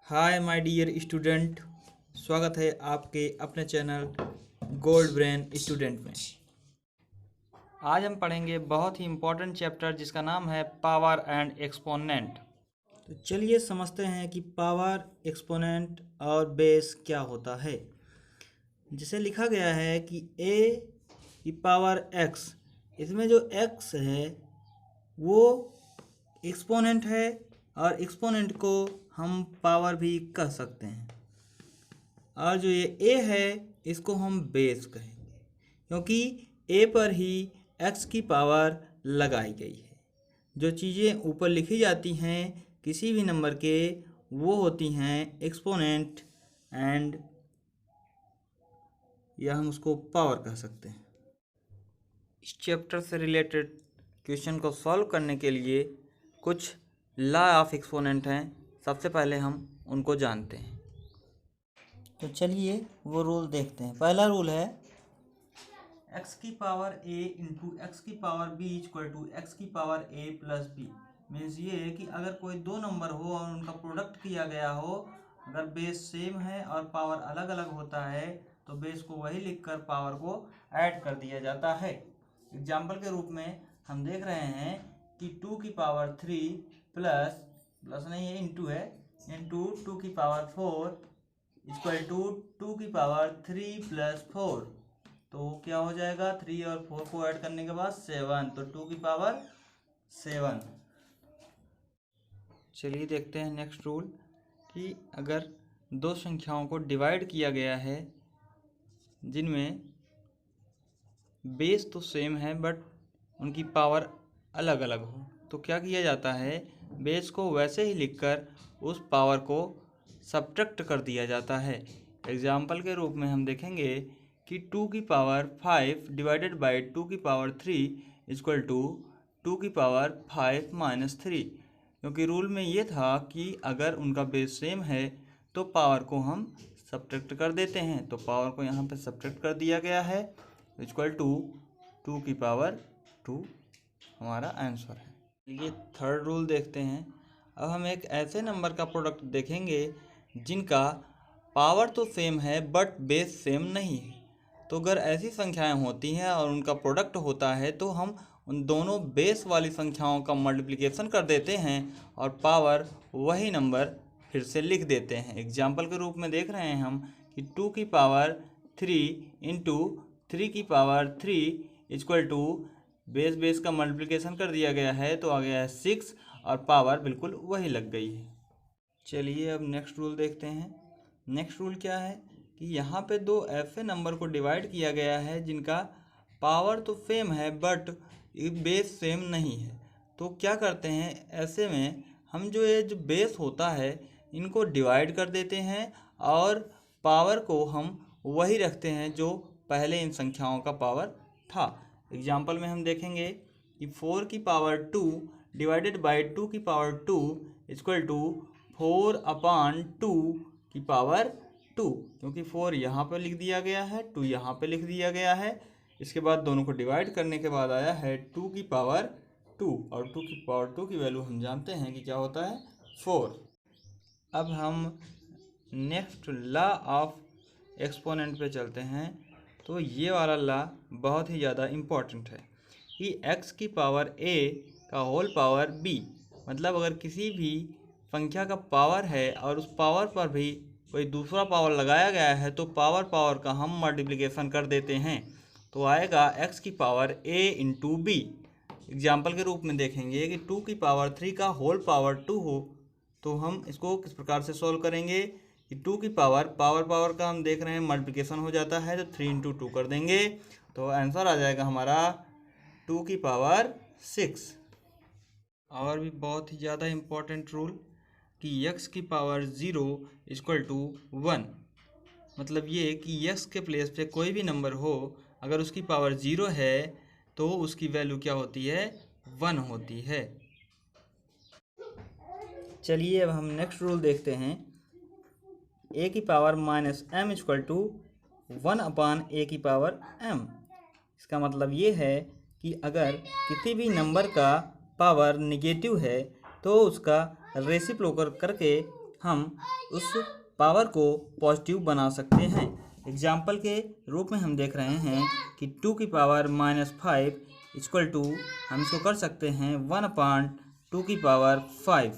Hi my dear student, स्वागत है आपके अपने चैनल गोल्ड ब्रेन स्टूडेंट में। आज हम पढ़ेंगे बहुत ही इम्पोर्टेंट चैप्टर जिसका नाम है पावर एंड एक्सपोनेंट। तो चलिए समझते हैं कि पावर, एक्सपोनेंट और बेस क्या होता है। जिसे लिखा गया है कि a की पावर x, इसमें जो x है वो एक्सपोनेंट है और एक्सपोनेंट को हम पावर भी कह सकते हैं। और जो ये a है इसको हम बेस कहेंगे क्योंकि a पर ही x की पावर लगाई गई है। जो चीज़ें ऊपर लिखी जाती हैं किसी भी नंबर के वो होती हैं एक्सपोनेंट एंड या हम उसको पावर कह सकते हैं। इस चैप्टर से रिलेटेड क्वेश्चन को सॉल्व करने के लिए कुछ लॉ ऑफ एक्सपोनेंट हैं। सबसे पहले हम उनको जानते हैं। तो चलिए वो रूल देखते हैं। पहला रूल है x की पावर a इंटू एक्स की power b equal to x की power a plus b। Means ये है कि अगर कोई दो नंबर हो और उनका प्रोडक्ट किया गया हो, अगर बेस सेम है और पावर अलग अलग होता है तो बेस को वही लिखकर पावर को ऐड कर दिया जाता है। एग्जाम्पल के रूप में हम देख रहे हैं कि 2 की पावर 3 प्लस नहीं है इंटू है, इंटू 2 की पावर 4 इक्वल टू 2 की पावर 3 प्लस 4। तो क्या हो जाएगा, 3 और 4 को ऐड करने के बाद 7, तो 2 की पावर 7। चलिए देखते हैं नेक्स्ट रूल कि अगर दो संख्याओं को डिवाइड किया गया है जिनमें बेस तो सेम है बट उनकी पावर अलग अलग हो, तो क्या किया जाता है, बेस को वैसे ही लिखकर उस पावर को सब्ट्रैक्ट कर दिया जाता है। एग्जाम्पल के रूप में हम देखेंगे कि 2 की पावर 5 डिवाइडेड बाई 2 की पावर 3 इक्वल टू 2 की पावर 5 माइनस 3। क्योंकि रूल में ये था कि अगर उनका बेस सेम है तो पावर को हम सब्ट्रैक्ट कर देते हैं, तो पावर को यहाँ पे सब्ट्रैक्ट कर दिया गया है इक्वल टू 2 की पावर 2 हमारा आंसर है। ये थर्ड रूल देखते हैं। अब हम एक ऐसे नंबर का प्रोडक्ट देखेंगे जिनका पावर तो सेम है बट बेस सेम नहीं है। तो अगर ऐसी संख्याएं होती हैं और उनका प्रोडक्ट होता है तो हम उन दोनों बेस वाली संख्याओं का मल्टीप्लिकेशन कर देते हैं और पावर वही नंबर फिर से लिख देते हैं। एग्जाम्पल के रूप में देख रहे हैं हम कि 2 की पावर 3 इंटू 3 की पावर 3 इक्वल टू बेस का मल्टीप्लिकेशन कर दिया गया है तो आ गया है 6 और पावर बिल्कुल वही लग गई है। चलिए अब नेक्स्ट रूल देखते हैं। नेक्स्ट रूल क्या है कि यहाँ पे दो ऐसे नंबर को डिवाइड किया गया है जिनका पावर तो सेम है बट बेस सेम नहीं है। तो क्या करते हैं, ऐसे में हम जो बेस होता है इनको डिवाइड कर देते हैं और पावर को हम वही रखते हैं जो पहले इन संख्याओं का पावर था। एग्जाम्पल में हम देखेंगे कि 4 की पावर 2 डिवाइडेड बाई 2 की पावर 2 इक्वल टू 4 अपान 2 की पावर 2। क्योंकि 4 यहाँ पर लिख दिया गया है, 2 यहाँ पे लिख दिया गया है। इसके बाद दोनों को डिवाइड करने के बाद आया है 2 की पावर 2 और 2 की पावर 2 की वैल्यू हम जानते हैं कि क्या होता है 4। अब हम नेक्स्ट लॉ ऑफ एक्सपोनेंट पे चलते हैं। तो ये वाला लॉ बहुत ही ज़्यादा इम्पॉर्टेंट है कि x की पावर a का होल पावर b, मतलब अगर किसी भी संख्या का पावर है और उस पावर पर भी कोई दूसरा पावर लगाया गया है तो पावर का हम मल्टीप्लिकेशन कर देते हैं तो आएगा x की power a into b. Example के रूप में देखेंगे कि 2 की पावर 3 का होल पावर 2 हो तो हम इसको किस प्रकार से सॉल्व करेंगे कि 2 की पावर का हम देख रहे हैं मल्टीप्लिकेशन हो जाता है तो 3 इंटू 2 कर देंगे तो आंसर आ जाएगा हमारा 2 की पावर 6। और भी बहुत ही ज़्यादा इम्पोर्टेंट रूल कि x की पावर 0 इक्वल टू 1, मतलब ये कि x के प्लेस पे कोई भी नंबर हो अगर उसकी पावर 0 है तो उसकी वैल्यू क्या होती है, 1 होती है। चलिए अब हम नेक्स्ट रूल देखते हैं। a की power minus m equal to 1 upon a की पावर m। इसका मतलब ये है कि अगर किसी भी नंबर का पावर निगेटिव है तो उसका रेसिप्रोकल करके हम उस पावर को पॉजिटिव बना सकते हैं। एग्जाम्पल के रूप में हम देख रहे हैं कि 2 की पावर -5 इक्वल टू हम इसको कर सकते हैं 1/2 की पावर 5।